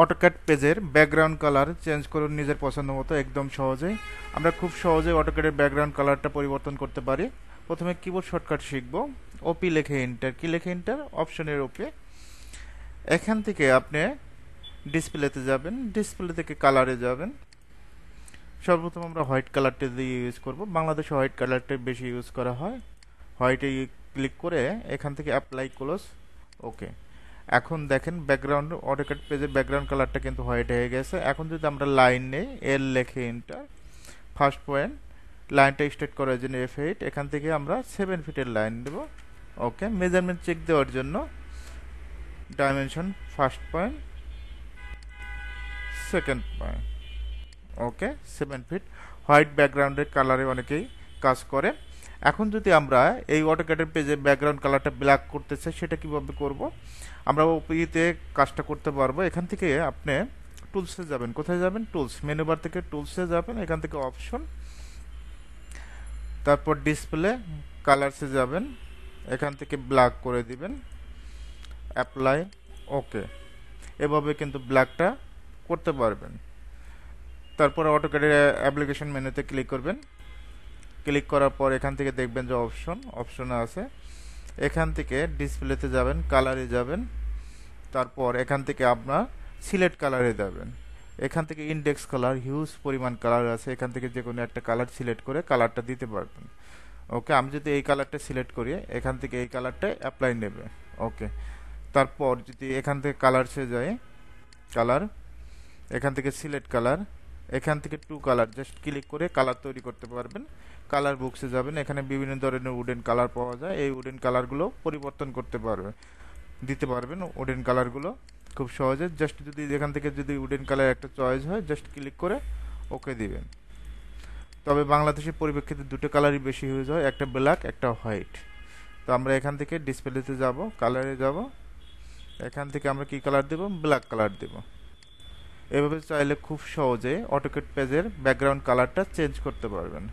AutoCAD পেজের background colour change করুন নিজের পছন্দ মতো একদম সহজেই। আমরা খুব সহজেই অটোক্যাডের ব্যাকগ্রাউন্ড কালারটা পরিবর্তন করতে পারি। প্রথমে কিবোর্ড শর্টকাট শিখব। ওপি লিখে এন্টার, কি লিখে এন্টার, অপশনের ওপি। এখান থেকে আপনি ডিসপ্লেতে যাবেন, ডিসপ্লে থেকে কালারে যাবেন। সর্বপ্রথম আমরা হোয়াইট কালারটা দিয়ে ইউজ করব, বাংলাদেশে হোয়াইট কালারটাই বেশি ইউজ করা হয়। হোয়াইটে ক্লিক করে এখান থেকে অ্যাপ্লাই ক্লোজ, ওকে। এখন দেখেন ব্যাকগ্রাউন্ড অটোক্যাড পেজের ব্যাকগ্রাউন্ড কালারটা কিন্তু হোয়াইট হয়ে গেছে। এখন যদি আমরা লাইন নেই, এল লেখে এন্টার, ফার্স্ট পয়েন্ট, লাইনটা স্ট্রেট করার জন্য F8, এখান থেকে আমরা 7 ফিটের লাইন দেব, ওকে। মেজারমেন্ট চেক দেওয়ার জন্য dimension first point, second point, okay, 7 feet. White ব্যাকগ্রাউন্ডের কালারে অনেকেই কাজ করে। এখন যদি আমরা এই অটোক্যাডের পেজে ব্যাকগ্রাউন্ড কালারটা ব্ল্যাক করতে চাই, সেটা কিভাবে করব? আমরা ওপিতে কাজটা করতে পারবো। এখান থেকে আপনি টুলসে যাবেন। কোথায় যাবেন? টুলস, মেনু বার থেকে টুলসে যাবেন, এখান থেকে অপশন, তারপর ডিসপ্লে, কালারসে যাবেন, এখান থেকে ব্ল্যাক করে দিবেন, অ্যাপ্লাই, ওকে। এভাবে কিন্তু ব্ল্যাকটা করতে পারবেন। তারপর অটোক্যাডের অ্যাপ্লিকেশন মেনুতে ক্লিক করবেন। ক্লিক করার পর এখান থেকে দেখবেন যে অপশন আছে। এখান থেকে ডিসপ্লেতে যাবেন, কালারে যাবেন, তারপর এখান থেকে আপনার সিলেক্ট কালারে যাবেন। এখান থেকে ইন্ডেক্স কালার, হিউজ পরিমাণ কালার আছে, এখান থেকে যে কোনো একটা কালার সিলেক্ট করে কালারটা দিতে পারবেন, ওকে। আমি যদি এই কালারটা সিলেক্ট করি, এখান থেকে এই কালারটা অ্যাপ্লাই নেবে, ওকে। তারপর যদি এখান থেকে কালারসে যায়, কালার, এখান থেকে সিলেক্ট কালার, এখান থেকে টু কালার জাস্ট ক্লিক করে কালার তৈরি করতে পারবেন। কালার বুকসে যাবেন, এখানে বিভিন্ন ধরনের উডেন কালার পাওয়া যায়। এই উডেন কালারগুলো পরিবর্তন করতে পারবেন, দিতে পারবেন উডেন কালারগুলো খুব সহজে। জাস্ট যদি এখান থেকে যদি উডেন কালার একটা চয়েস হয়, জাস্ট ক্লিক করে ওকে দিবেন। তবে বাংলাদেশের পরিপ্রেক্ষিতে দুটো কালারই বেশি ইউজ হয়, একটা ব্ল্যাক, একটা হোয়াইট। তো আমরা এখান থেকে ডিসপ্লেতে যাব, কালারে যাব, এখান থেকে আমরা কি কালার দেব? ব্ল্যাক কালার দেব। এভাবে চাইলে খুব সহজে অটোক্যাড পেজের ব্যাকগ্রাউন্ড কালারটা চেঞ্জ করতে পারবেন।